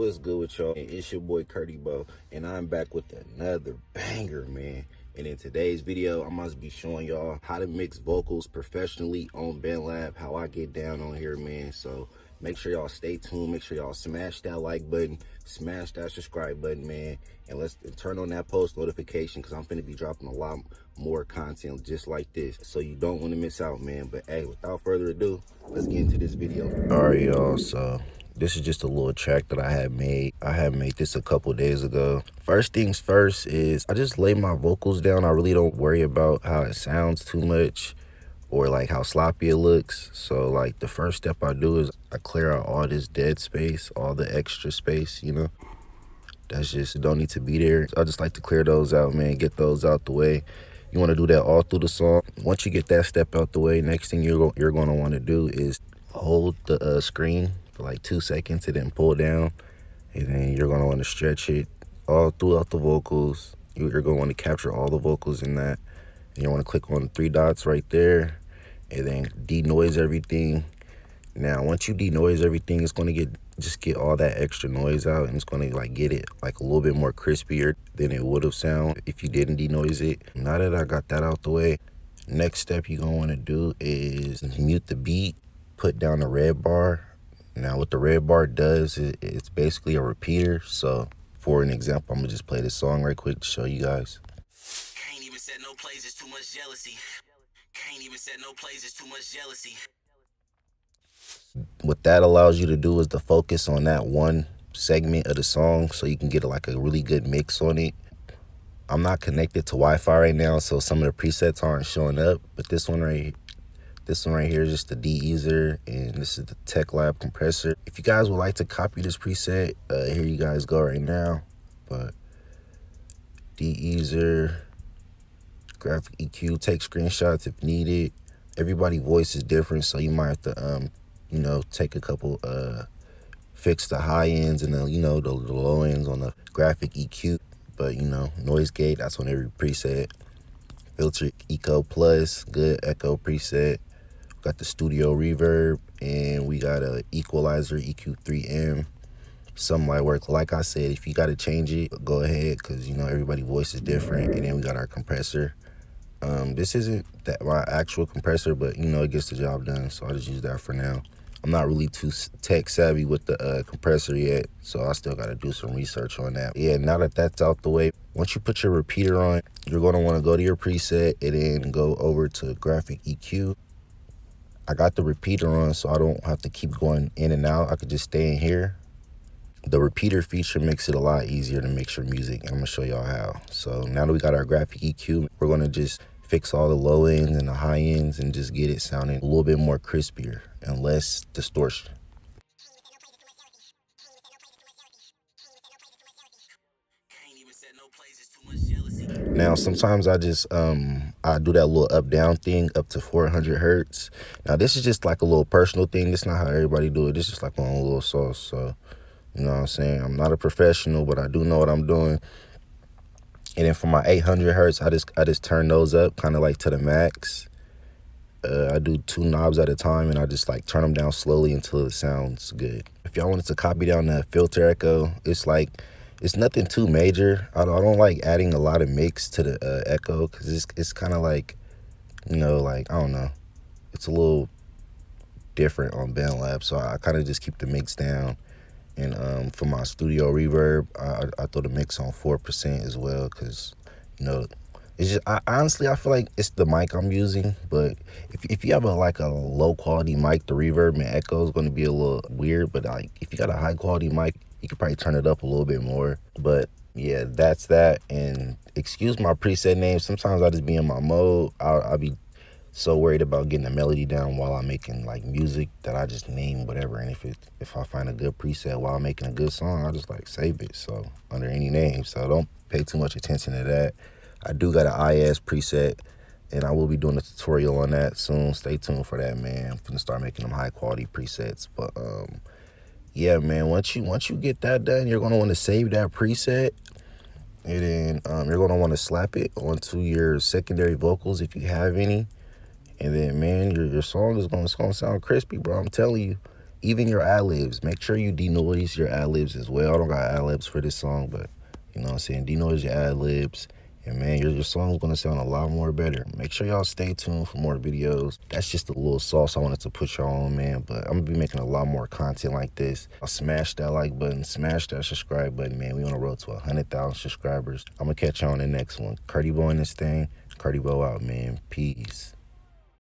What's good with y'all? It's your boy Curdy Bo, and I'm back with another banger, man. And in today's video, I must be showing y'all how to mix vocals professionally on bandlab, how I get down on here, man. So make sure y'all stay tuned. Make sure y'all smash that like button, smash that subscribe button, man. And let's turn on that post notification, because I'm finna be dropping a lot more content just like this. So you don't want to miss out, man. But hey, without further ado, let's get into this video. All right, y'all. So this is just a little track that I had made. I had made this a couple days ago. First things first is I just lay my vocals down. I really don't worry about how it sounds too much or like how sloppy it looks. So like the first step I do is I clear out all this dead space, all the extra space, you know. That's just don't need to be there. I just like to clear those out, man, get those out the way. You want to do that all through the song. Once you get that step out the way, next thing you're going to want to do is hold the screen for like 2 seconds and then pull down, and then you're going to want to stretch it all throughout the vocals. You're going to want to capture all the vocals in that, and you want to click on the 3 dots right there and then denoise everything. Now once you denoise everything, it's going to just get all that extra noise out, and it's going to like get it like a little bit more crispier than it would have sound if you didn't denoise it. Now that I got that out the way, next step you're going to want to do is mute the beat, put down the red bar. Now what the red bar does is it's basically a repeater. So for an example, I'm gonna just play this song right quick to show you guys. Can't even set no plays, it's too much jealousy. Can't even set no plays, it's too much jealousy. What that allows you to do is to focus on that one segment of the song, so you can get like a really good mix on it. I'm not connected to Wi-Fi right now, so some of the presets aren't showing up, but this one right here is just the de-easer, and this is the Tech Lab compressor. If you guys would like to copy this preset, here you guys go right now. But de-easer, graphic EQ, take screenshots if needed. Everybody's voice is different, so you might have to you know, take a couple fix the high ends and the, you know, the low ends on the graphic EQ. But you know, noise gate, that's on every preset. Filter Eco Plus, good echo preset. Got the studio reverb, and we got a equalizer EQ3M. Some might work. Like I said, if you got to change it, go ahead, because you know everybody's voice is different. And then we got our compressor. This isn't that my actual compressor, but you know it gets the job done, so I'll just use that for now. I'm not really too tech savvy with the compressor yet, so I still got to do some research on that. Yeah, now that that's out the way, once you put your repeater on, you're going to want to go to your preset and then go over to graphic EQ. I got the repeater on, so I don't have to keep going in and out. I could just stay in here. The repeater feature makes it a lot easier to mix your music, and I'm gonna show y'all how. So now that we got our graphic EQ, we're gonna just fix all the low ends and the high ends and just get it sounding a little bit more crispier and less distortion. Now sometimes I just I do that little up down thing up to 400 hertz. Now this is just like a little personal thing. It's not how everybody do it. It's just like my own little sauce. So you know what I'm saying, I'm not a professional, but I do know what I'm doing. And then for my 800 hertz, I just turn those up kind of like to the max. I do 2 knobs at a time, and I just like turn them down slowly until it sounds good. If y'all wanted to copy down that filter echo, it's nothing too major. I don't like adding a lot of mix to the echo, because it's kind of like, you know, like, I don't know, it's a little different on bandlab, so I kind of just keep the mix down. And for my studio reverb, I throw the mix on 4% as well, because you know it's just honestly I feel like it's the mic I'm using. But if you have a low quality mic, the reverb and echo is going to be a little weird. But like if you got a high quality mic, you could probably turn it up a little bit more. But yeah, that's that. And excuse my preset name. Sometimes I just be in my mode. I'll be so worried about getting the melody down while I'm making like music that I just name whatever. And if I find a good preset while I'm making a good song, I just like save it, so under any name. So don't pay too much attention to that. I do got an IS preset, and I will be doing a tutorial on that soon. Stay tuned for that, man. I'm gonna start making them high quality presets. But yeah, man, once you get that done, you're gonna want to save that preset, and then you're gonna want to slap it onto your secondary vocals if you have any. And then, man, your song is gonna sound crispy, bro. I'm telling you. even your ad-libs. Make sure you denoise your ad-libs as well. I don't got ad-libs for this song, but you know what I'm saying? Denoise your ad-libs. And man, your song's gonna sound a lot more better. Make sure y'all stay tuned for more videos. That's just a little sauce I wanted to put y'all on, man. But I'm gonna be making a lot more content like this. I'll smash that like button, smash that subscribe button, man. We on the road to 100,000 subscribers. I'm gonna catch y'all on the next one. Cardi Bo in this thing. Cardi Bo out, man. Peace.